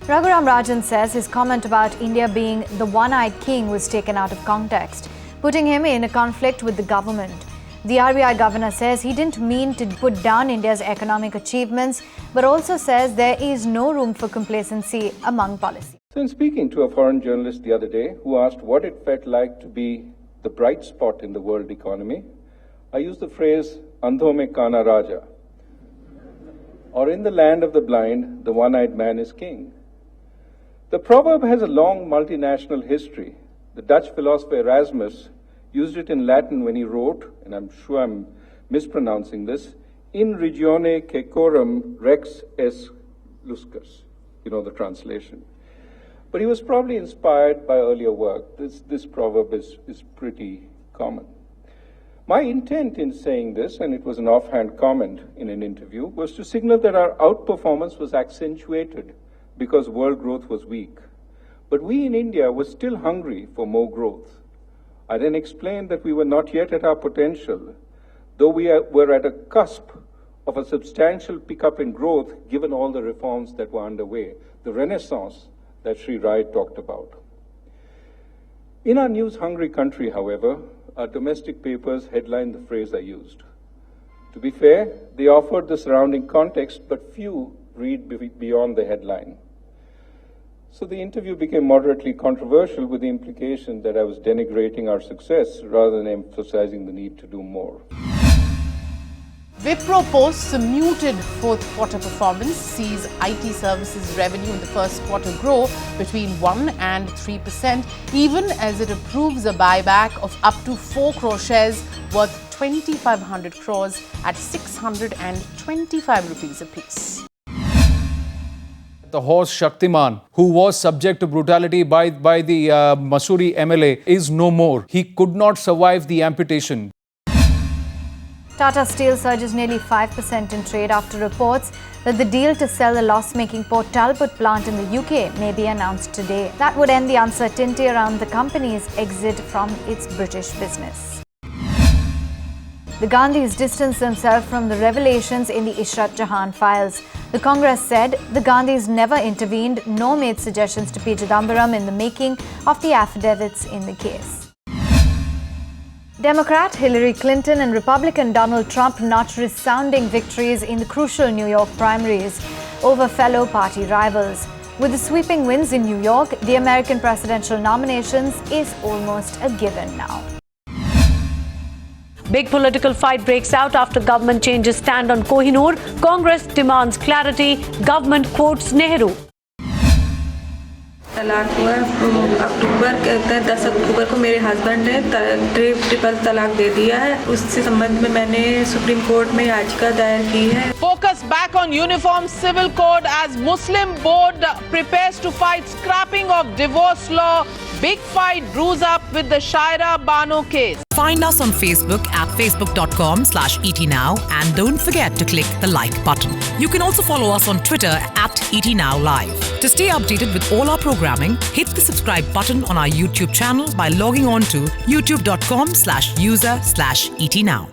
Raghuram Rajan says his comment about India being the one-eyed king was taken out of context, putting him in a conflict with the government. The RBI governor says he didn't mean to put down India's economic achievements, but also says there is no room for complacency among policy. So in speaking to a foreign journalist the other day who asked what it felt like to be the bright spot in the world economy, I used the phrase, Andho mein kana raja, or in the land of the blind, the one-eyed man is king. The proverb has a long multinational history. The Dutch philosopher Erasmus used it in Latin when he wrote, and I'm sure I'm mispronouncing this, in regione caecorum rex est luscus. You know the translation. But he was probably inspired by earlier work. This proverb is pretty common. My intent in saying this, and it was an offhand comment in an interview, was to signal that our outperformance was accentuated because world growth was weak. But we in India were still hungry for more growth. I then explained that we were not yet at our potential, though we were at a cusp of a substantial pickup in growth given all the reforms that were underway, the renaissance that Sri Rai talked about. In our news-hungry country, however, our domestic papers headlined the phrase I used. To be fair, they offered the surrounding context, but few read beyond the headline. So the interview became moderately controversial with the implication that I was denigrating our success rather than emphasizing the need to do more. Wipro posts a muted fourth quarter performance, sees IT services revenue in the first quarter grow between 1 and 3%, even as it approves a buyback of up to 4 crore shares worth 2,500 crores at 625 rupees apiece. The horse Shaktiman, who was subject to brutality by the Mussoorie MLA, is no more. He could not survive the amputation. Tata Steel surges nearly 5% in trade after reports that the deal to sell the loss-making Port Talbot plant in the UK may be announced today. That would end the uncertainty around the company's exit from its British business. The Gandhis distanced themselves from the revelations in the Ishrat Jahan files. The Congress said the Gandhis never intervened nor made suggestions to P. Chidambaram in the making of the affidavits in the case. Democrat Hillary Clinton and Republican Donald Trump notched resounding victories in the crucial New York primaries over fellow party rivals. With the sweeping wins in New York, the American presidential nominations is almost a given now. Big political fight breaks out after government changes stand on Kohinoor. Congress demands clarity. Government quotes Nehru. तलाक हुआ अक्टूबर के 10 अक्टूबर को मेरे husband ने triple तलाक दे दिया है। उससे संबंध में मैंने सुप्रीम कोर्ट में याचिका दायर की है। Focus back on uniform civil code as Muslim board prepares to fight scrapping of divorce law. Big fight brews up with the Shaira Bano case. Find us on Facebook at facebook.com/etnow and don't forget to click the like button. You can also follow us on Twitter at etnowlive. To stay updated with all our programming, hit the subscribe button on our YouTube channel by logging on to youtube.com/user/etnow.